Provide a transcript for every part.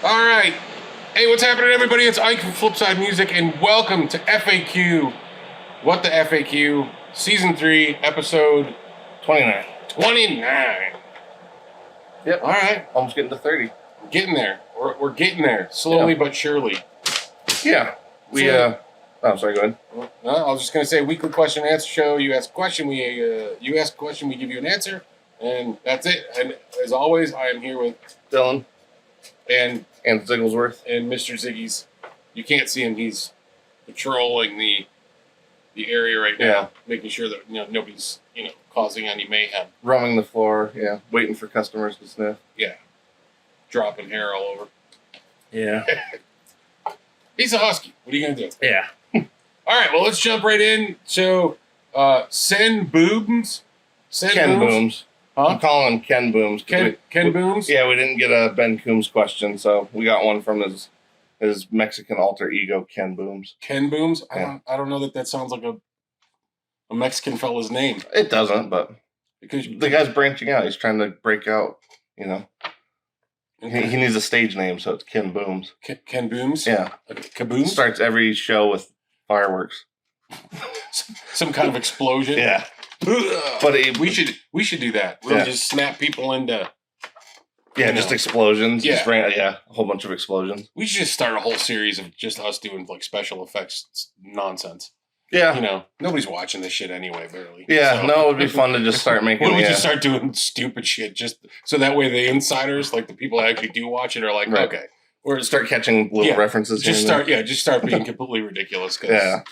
All right. Hey, what's happening, everybody? It's Ike from Flipside Music, and welcome to F.A.Q. What the F.A.Q? Season 3, episode 29. 29. Yep. All right. Almost getting to 30. Getting there. We're getting there, slowly but surely. Yeah. Oh, sorry, go ahead. I was just going to say, weekly question and answer show. You ask a question, you ask a question, we give you an answer, and that's it. And as always, I am here with Dylan. And Zigglesworth. And Mr. Ziggy's. You can't see him. He's patrolling the area right now, making sure that nobody's causing any mayhem. Roaming the floor, waiting for customers to sniff. Yeah. Dropping hair all over. Yeah. He's a husky. What are you going to do? Yeah. All right, well, let's jump right in. So, Ken Booms. Huh? I'm calling him Ken Booms. Ken Booms? Yeah, we didn't get a Ben Coombs question, so we got one from his Mexican alter ego, Ken Booms. Ken Booms? Yeah. I don't know that sounds like a Mexican fella's name. It doesn't, but because the guy's branching out. He's trying to break out, Okay. He needs a stage name, so it's Ken Booms. Ken Booms? Yeah. Kaboom? Starts every show with fireworks. Some kind of explosion? Yeah. But we should do that. We'll just snap people into... Yeah, just explosions. Yeah. A whole bunch of explosions. We should just start a whole series of just us doing like special effects nonsense. Yeah. Nobody's watching this shit anyway, barely. Yeah, so. No, it would be fun to just start making... we just start doing stupid shit just so that way the insiders, like the people that actually do watch it, are like, okay. Or start catching little references. Just start being completely ridiculous because,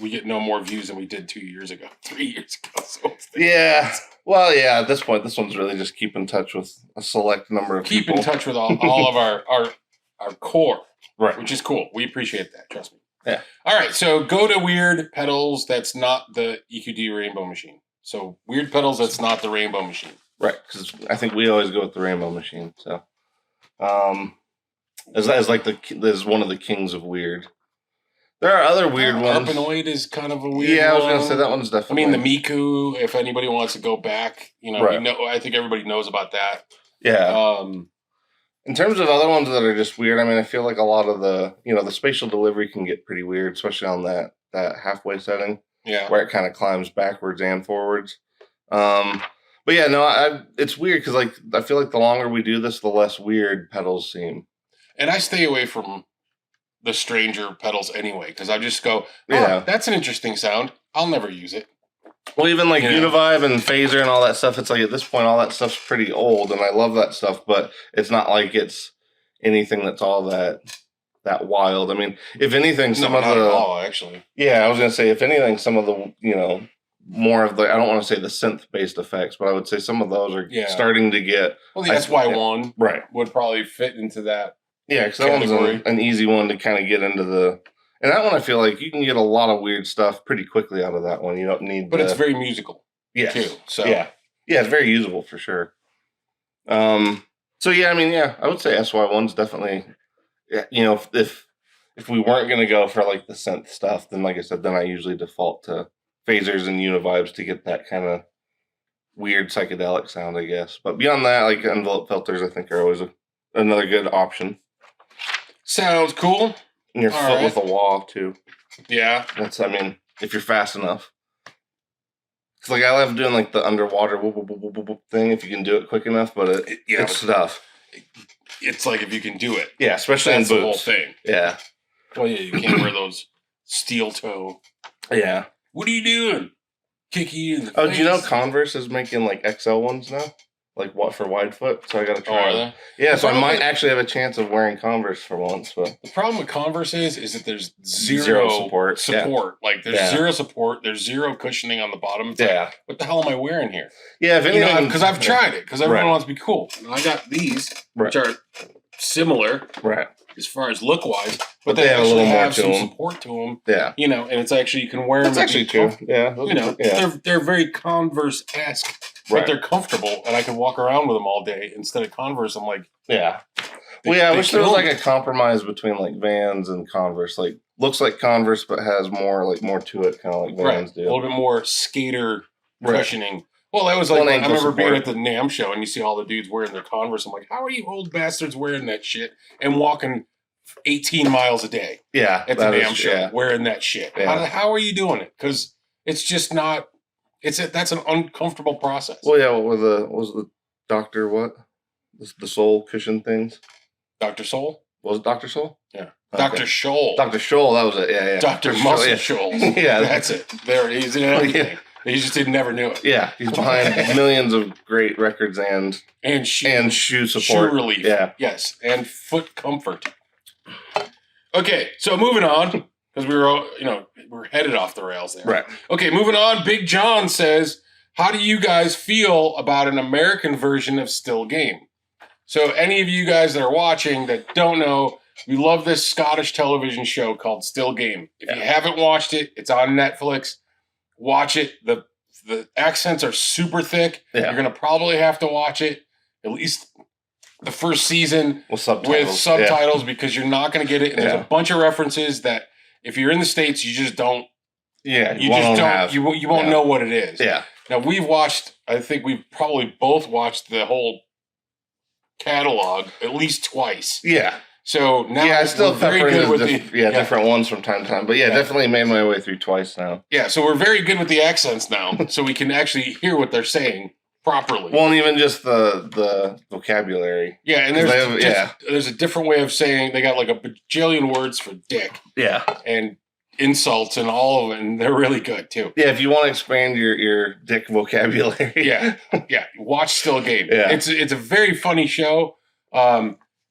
we get no more views than we did 3 years ago. So Well, at this point, this one's really just keep in touch with a select number of people. Keep in touch with all of our core. Right. Which is cool. We appreciate that. Trust me. Yeah. All right. So go to weird pedals. That's not the EQD Rainbow Machine. So weird pedals. That's not the Rainbow Machine. Right. Because I think we always go with the Rainbow Machine. So, as one of the kings of weird. There are other weird ones. Arpanoid is kind of a weird one. Yeah, I was going to say that one's definitely... I mean, the Miku, if anybody wants to go back, I think everybody knows about that. Yeah. In terms of other ones that are just weird, I mean, I feel like a lot of the spatial delivery can get pretty weird, especially on that halfway setting. Yeah. Where it kind of climbs backwards and forwards. But yeah, no, it's weird because I feel like the longer we do this, the less weird pedals seem. And I stay away from the stranger pedals anyway, because I just go, that's an interesting sound. I'll never use it. Well, even like Univibe and Phaser and all that stuff, it's like at this point, all that stuff's pretty old, and I love that stuff, but it's not like it's anything that's all that wild. I mean, if anything, actually. Yeah, I was going to say, if anything, some of the, more of the, I don't want to say the synth-based effects, but I would say some of those are starting to get... Well, the SY1 would probably fit into that. Yeah, because that one's an easy one to kind of get into the... And that one, I feel like you can get a lot of weird stuff pretty quickly out of that one. You don't need... But it's very musical, too. So. Yeah, it's very usable for sure. So, yeah, I mean, I would say SY1's definitely... If we weren't going to go for, like, the synth stuff, then, like I said, then I usually default to phasers and univibes to get that kind of weird psychedelic sound, I guess. But beyond that, like, envelope filters, I think, are always another good option. Sounds cool. And your foot with a wah, too. Yeah. If you're fast enough. Because, like, I love doing, like, the underwater whoop, whoop, whoop, whoop, whoop thing if you can do it quick enough, but it's tough. It's like if you can do it. Yeah, especially in boots. That's the whole thing. Yeah. Oh, yeah, you can't wear those steel toe. Yeah. What are you doing? Kick you in the face. Do you know Converse is making, like, XL ones now? Like, what, for wide foot? So I got to try. Oh, are they? Yeah, so I might actually have a chance of wearing Converse for once. But the problem with Converse is that there's zero support. Yeah. Like, there's zero support. There's zero cushioning on the bottom. It's like, what the hell am I wearing here? Yeah, if anything... Because I've tried it. Because everyone wants to be cool. And I got these, which are similar. Right. As far as look-wise. But they have a little more to them. Support to them. Yeah. And it's actually, you can wear them. That's actually true. Yeah. They're very Converse-esque. Right. But they're comfortable, and I can walk around with them all day instead of Converse. I'm like, I wish there was like a compromise between like Vans and Converse. Like, looks like Converse, but has more to it, kind of like Vans do. A little bit more skater cushioning. Well, that was like, I remember being at the NAMM show and you see all the dudes wearing their Converse. I'm like, how are you old bastards wearing that shit and walking 18 miles a day? Yeah. At the NAMM show, wearing that shit. Yeah. How are you doing it? Because it's just not, that's an uncomfortable process. Well, yeah, what was the Dr. what? The Soul cushion things? Dr. Soul? Was it Dr. Soul? Yeah. Okay. Dr. Scholl. Dr. Scholl, that was it. Yeah. Dr. Muscle Scholl. Yeah. That's it. There, he's in everything. You just never knew it. Yeah. He's behind millions of great records and shoe support. Shoe relief. Yeah. Yes. And foot comfort. Okay. So moving on, because we're headed off the rails there. Right. Okay. Moving on. Big John says, how do you guys feel about an American version of Still Game? So any of you guys that are watching that don't know, we love this Scottish television show called Still Game. If you haven't watched it, it's on Netflix. Watch it. The accents are super thick. Yeah. You're going to probably have to watch it, at least the first season with subtitles because you're not going to get it. And there's a bunch of references that if you're in the States, you just don't. Yeah, you won't know what it is. Yeah. Now I think we've probably both watched the whole catalog at least twice. Yeah. So now I still very good with different ones from time to time. But definitely made my way through twice now. Yeah, so we're very good with the accents now, so we can actually hear what they're saying properly. Well, and even just the vocabulary. Yeah, and there's a different way of saying. They got like a bajillion words for dick. Yeah. And insults and all of it, and they're really good too. Yeah, if you want to expand your dick vocabulary. yeah. Watch Still Game. Yeah. It's a very funny show.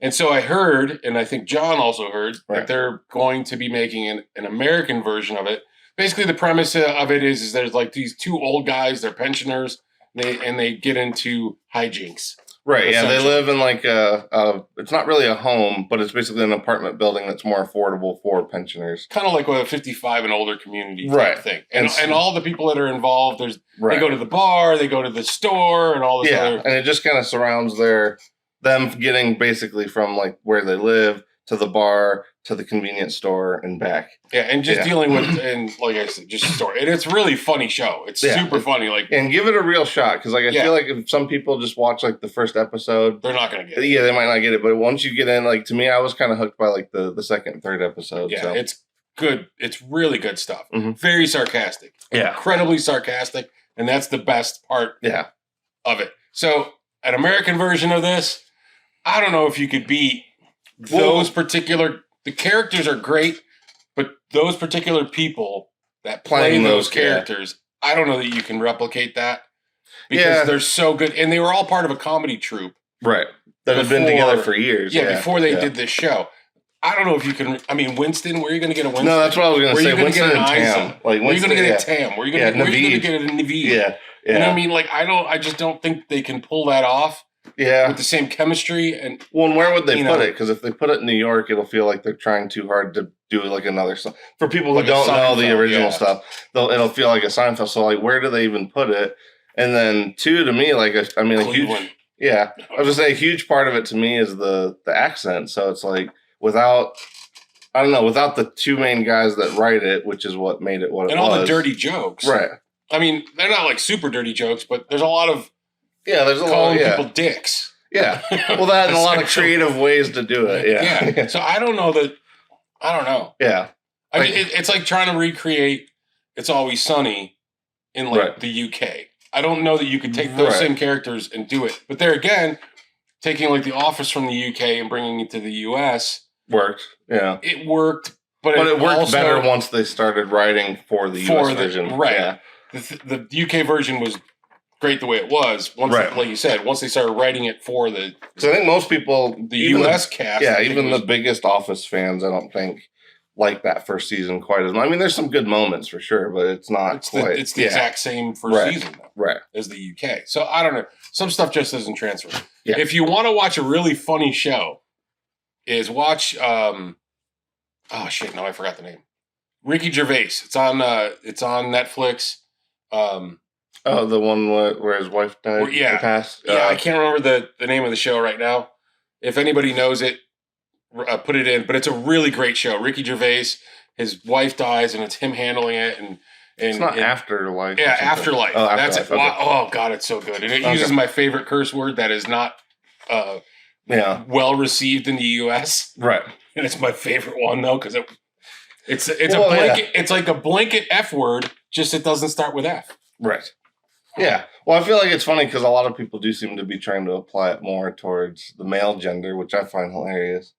And so I heard, and I think John also heard, that they're going to be making an American version of it. Basically, the premise of it is there's like these two old guys, they're pensioners, and they get into hijinks. Right, yeah, they live in like it's not really a home, but it's basically an apartment building that's more affordable for pensioners. Kind of like a 55 and older community type thing. And all the people that are involved, they go to the bar, they go to the store, and all this other... and it just kind of surrounds them getting basically from like where they live to the bar to the convenience store and back. Yeah, and just dealing with, and like I said, just a story. And it's a really funny show. It's super funny. Like, and give it a real shot because like I feel like if some people just watch like the first episode, they're not going to get it. Yeah, they might not get it. But once you get in, like to me, I was kind of hooked by like the second and third episode. Yeah, so. It's good. It's really good stuff. Mm-hmm. Very sarcastic. Yeah, incredibly sarcastic, and that's the best part. Of it. So an American version of this. I don't know if you could beat those particular... The characters are great, but those particular people that play those characters, I don't know that you can replicate that. Because they're so good. And they were all part of a comedy troupe. Right. That have been together for years. Yeah, before they did this show. I don't know if you can... I mean, Winston, where are you going to get a Winston? No, that's what I was going to say. Winston and Tam. Like, where are you going to get a Tam? Where are you going to get a Naveed? Yeah. You know what I mean? Like, I just don't think they can pull that off. Yeah, with the same chemistry and where would they put it? Because if they put it in New York, it'll feel like they're trying too hard to do like another song. For people who don't know the original stuff, it'll feel like a Seinfeld. So like, where do they even put it? And then two, to me, like a huge, I was gonna say a huge part of it to me is the accent. So it's like without the two main guys that write it, which is what made it what it was, and all the dirty jokes, right? I mean, they're not like super dirty jokes, but there's a lot of. Yeah, there's a calling people dicks. Yeah. Well, that and a lot of creative ways to do it. Yeah. So I don't know. Yeah. I mean, it's like trying to recreate It's Always Sunny in like the UK. I don't know that you could take those same characters and do it. But there again, taking like The Office from the UK and bringing it to the US worked. Yeah. It worked, but it worked also, better once they started writing for the US version. Right. Yeah. The UK version was great the way it was. Once, like you said, once they started writing it for the... So I think most people... The U.S. cast... Yeah, even the biggest Office fans, I don't think, like that first season quite as much. I mean, there's some good moments for sure, but it's not quite... It's the exact same first season, though, as the UK. So I don't know. Some stuff just doesn't transfer. Yeah. If you want to watch a really funny show, is watch... oh, shit, no, I forgot the name. Ricky Gervais. It's on Netflix. Oh, the one where his wife died? Passed? Yeah, I can't remember the name of the show right now. If anybody knows it, put it in. But it's a really great show. Ricky Gervais, his wife dies, and it's him handling it. And It's not Afterlife. Yeah, Afterlife. Oh, That's it. Okay. Wow. Oh God, it's so good, and it uses my favorite curse word that is not well received in the U.S. Right, and it's my favorite one though because it's a blanket. Yeah. It's like a blanket F word, just it doesn't start with F. Right. Yeah. Well, I feel like it's funny because a lot of people do seem to be trying to apply it more towards the male gender, which I find hilarious.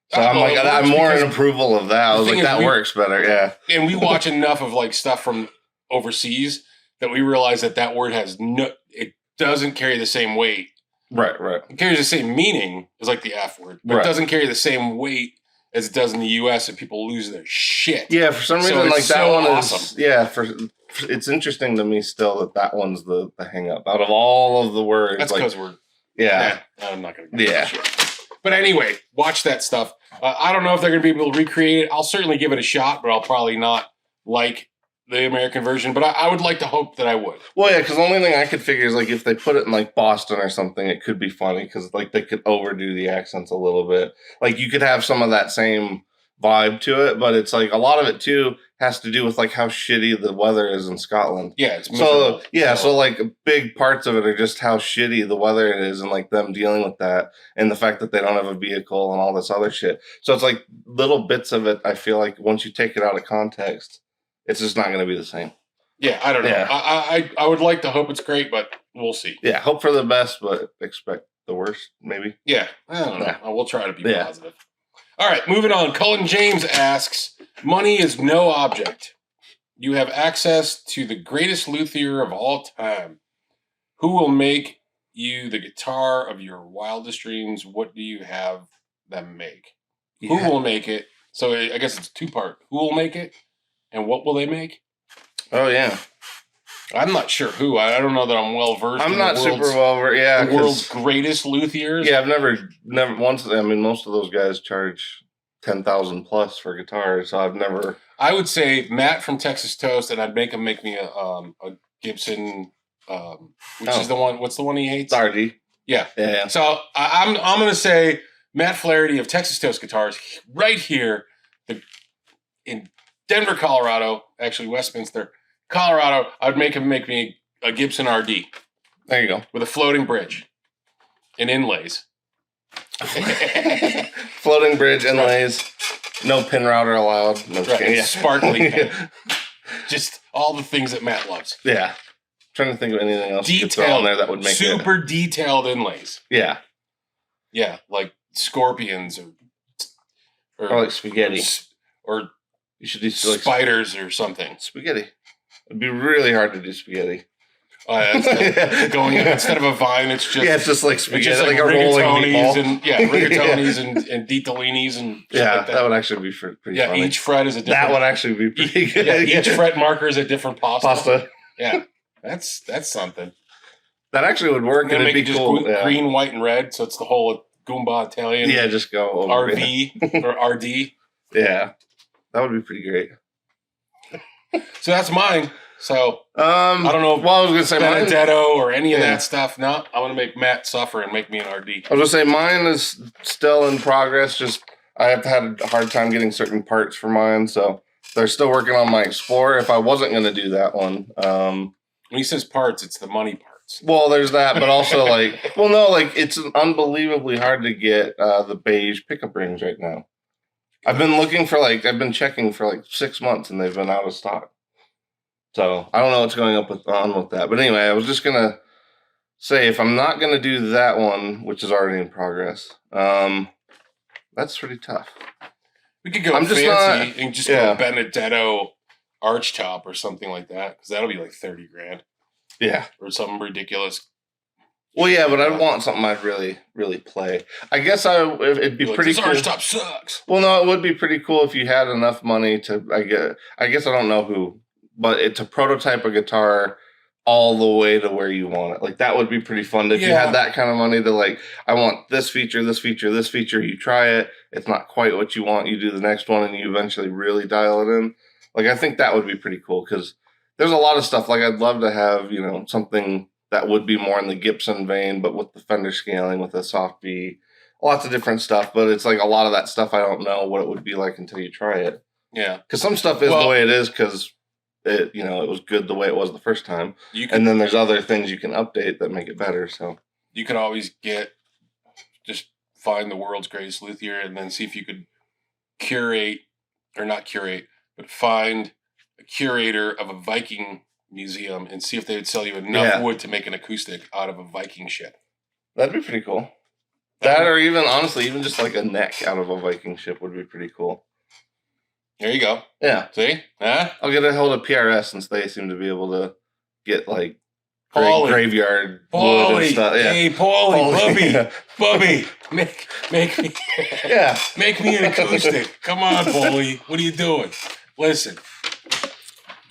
So I'm more in approval of that. I was like, that works better. Yeah. And we watch enough of like stuff from overseas that we realize that word has it doesn't carry the same weight. Right. It carries the same meaning as like the F word, but it doesn't carry the same weight as it does in the U.S. and people lose their shit. Yeah, for some reason, like that one awesome. It's interesting to me still that one's the hang up out of all of the words. That's because we're I'm not gonna shit. But anyway, watch that stuff. I don't know if they're gonna be able to recreate it. I'll certainly give it a shot, but I'll probably not like the American version. But I would like to hope that I would. Well, yeah, because the only thing I could figure is like if they put it in like Boston or something, it could be funny because like they could overdo the accents a little bit. Like you could have some of that same vibe to it, but it's like a lot of it too has to do with like how shitty the weather is in Scotland. Yeah, it's miserable. So like big parts of it are just how shitty the weather is and like them dealing with that and the fact that they don't have a vehicle and all this other shit. So it's like little bits of it. I feel like once you take it out of context, it's just not going to be the same. Yeah, I don't know. Yeah. I would like to hope it's great, but we'll see. Yeah, hope for the best, but expect the worst, maybe. Yeah, I don't know. We'll try to be positive. All right, moving on. Cullen James asks, money is no object. You have access to the greatest luthier of all time. Who will make you the guitar of your wildest dreams? What do you have them make? Yeah. Who will make it? So I guess it's two-part. Who will make it? And what will they make? Oh, yeah. I'm not sure who. I don't know that I'm well versed. I'm not super well versed. Yeah, the world's greatest luthiers. Yeah, I've never once. I mean, most of those guys charge $10,000 plus for guitars, so I've never. I would say Matt from Texas Toast, and I'd make him make me a Gibson, which is the one. What's the one he hates? RD. Yeah. So I'm gonna say Matt Flaherty of Texas Toast Guitars, right here, in Denver, Colorado. Actually, Westminster, Colorado. I'd make him make me a Gibson RD. There you go. With a floating bridge and inlays. Floating bridge, inlays, no pin router allowed. No sparkly pen. Just all the things that Matt loves. Yeah. I'm trying to think of anything else you could throw on there that would make super detailed inlays. Yeah. Yeah, like scorpions or like spaghetti. Or you should do like spiders or something. Spaghetti. It'd be really hard to do spaghetti. Going instead of a vine, it's just like spaghetti, it's just like a rolling meatball. Rigatonis and ditallinis and like that would actually be pretty funny. Each fret is a different. That would actually be pretty good. Each fret marker is a different pasta. Yeah, that's something. That actually would work. And it'd be just cool. Green, white, and red. So it's the whole Goomba Italian. Yeah, just go over RV or RD. Yeah, that would be pretty great. So that's mine. So I don't know. Well, I was gonna say Benedetto or any of that stuff. No, I want to make Matt suffer and make me an RD. I was gonna say mine is still in progress. Just I have had a hard time getting certain parts for mine, so they're still working on my Explorer. If I wasn't gonna do that one, when he says parts, it's the money parts. Well, there's that, but also it's unbelievably hard to get the beige pickup rings right now. I've been checking for 6 months and they've been out of stock. So I don't know what's going on with that. But anyway, I was just going to say if I'm not going to do that one, which is already in progress, that's pretty tough. We could go fancy and just go Benedetto arch top or something like that because that'll be like $30,000. Yeah. Or something ridiculous. Well, yeah, but I'd want something I'd really, really play. I guess it'd be pretty cool. This arch top sucks. Well, no, it would be pretty cool if you had enough money to, I guess I don't know who, but to prototype a guitar all the way to where you want it. Like, that would be pretty fun if you had that kind of money to, I want this feature, this feature, this feature. You try it. It's not quite what you want. You do the next one, and you eventually really dial it in. I think that would be pretty cool because there's a lot of stuff. I'd love to have, something that would be more in the Gibson vein, but with the Fender scaling, with a soft B. Lots of different stuff, but it's a lot of that stuff I don't know what it would be like until you try it. Yeah. Because some stuff is the way it is because it was good the way it was the first time. And then there's other things you can update that make it better. So you could always just find the world's greatest luthier and then see if you could find a curator of a Viking museum and see if they would sell you enough wood to make an acoustic out of a Viking ship. That'd be pretty cool. That or even, honestly, even just like a neck out of a Viking ship would be pretty cool. There you go. Yeah. See? Huh? I'll get a hold of PRS since they seem to be able to get like graveyard wood and stuff. Yeah. Hey, Paulie, Bubby, make me make me an acoustic. Come on, Paulie. What are you doing? Listen,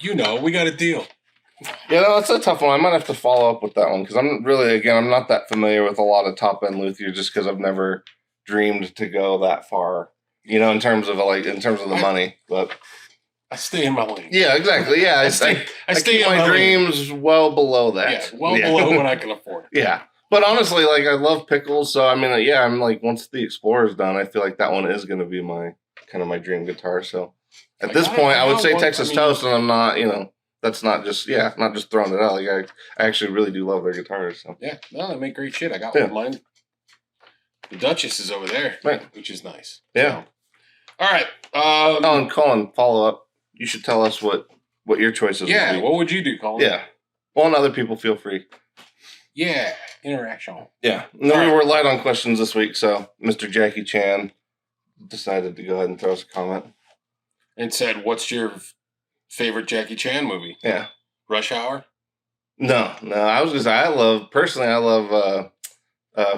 we got a deal. Yeah, that's a tough one. I might have to follow up with that one because I'm not that familiar with a lot of top end luthiers just because I've never dreamed to go that far. In terms of the money, but I stay in my lane. Yeah, exactly. Yeah, I stay in my dreams well below that. Yeah, below what I can afford. Yeah, but honestly, like I love pickles, so I mean, I'm like once the Explorer's done, I feel like that one is going to be my dream guitar. So at this point, I would say Texas Toast, and I'm not, that's not just throwing it out. Like I actually really do love their guitars. So yeah, no, they make great shit. I got one of mine. The Duchess is over there, which is nice. Yeah. So. All right. And Colin, follow up. You should tell us what your choices would be. What would you do, Colin? Yeah. Well, and other people feel free. Yeah. Interaction. Yeah. No, we were light on questions this week, so Mr. Jackie Chan decided to go ahead and throw us a comment. And said, what's your favorite Jackie Chan movie? Yeah. Rush Hour? No. I was going to say, I love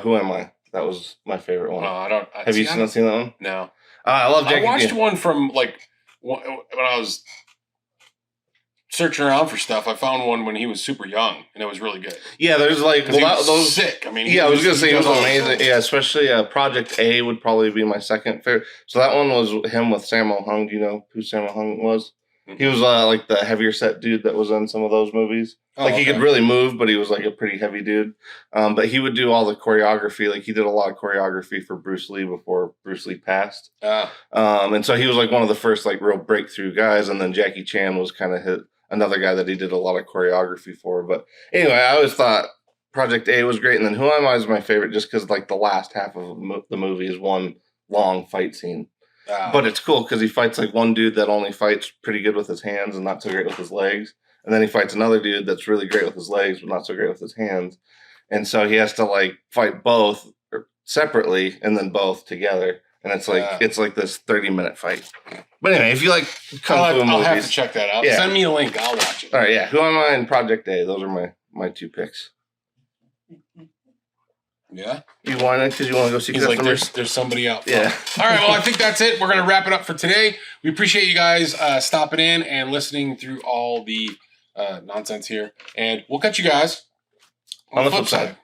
Who Am I? That was my favorite one. Have you not seen that one? No. I love Jackie. I watched one from when I was searching around for stuff. I found one when he was super young, and it was really good. Yeah, there's those sick. I mean, I was gonna say he was amazing. Yeah, especially Project A would probably be my second favorite. So that one was him with Sammo Hung. Do you know who Sammo Hung was? Mm-hmm. He was like the heavier set dude that was in some of those movies. He could really move, but he was like a pretty heavy dude. But he would do all the choreography. Like he did a lot of choreography for Bruce Lee before Bruce Lee passed. And so he was like one of the first like real breakthrough guys. And then Jackie Chan was kind of another guy that he did a lot of choreography for. But anyway, I always thought Project A was great. And then Who Am I is my favorite just because like the last half of the movie is one long fight scene. But it's cool because he fights like one dude that only fights pretty good with his hands and not so great with his legs. And then he fights another dude that's really great with his legs, but not so great with his hands. And so he has to like fight both separately and then both together. And it's like this 30-minute fight. But anyway, if you like kung fu movies, I'll have to check that out. Yeah. Send me a link. I'll watch it. All right, yeah. Who Am I and Project A? Those are my two picks. Yeah. You want it because you want to go see customers? There's somebody out. Yeah. All right. Well, I think that's it. We're going to wrap it up for today. We appreciate you guys stopping in and listening through all the nonsense here. And we'll catch you guys on the flip side.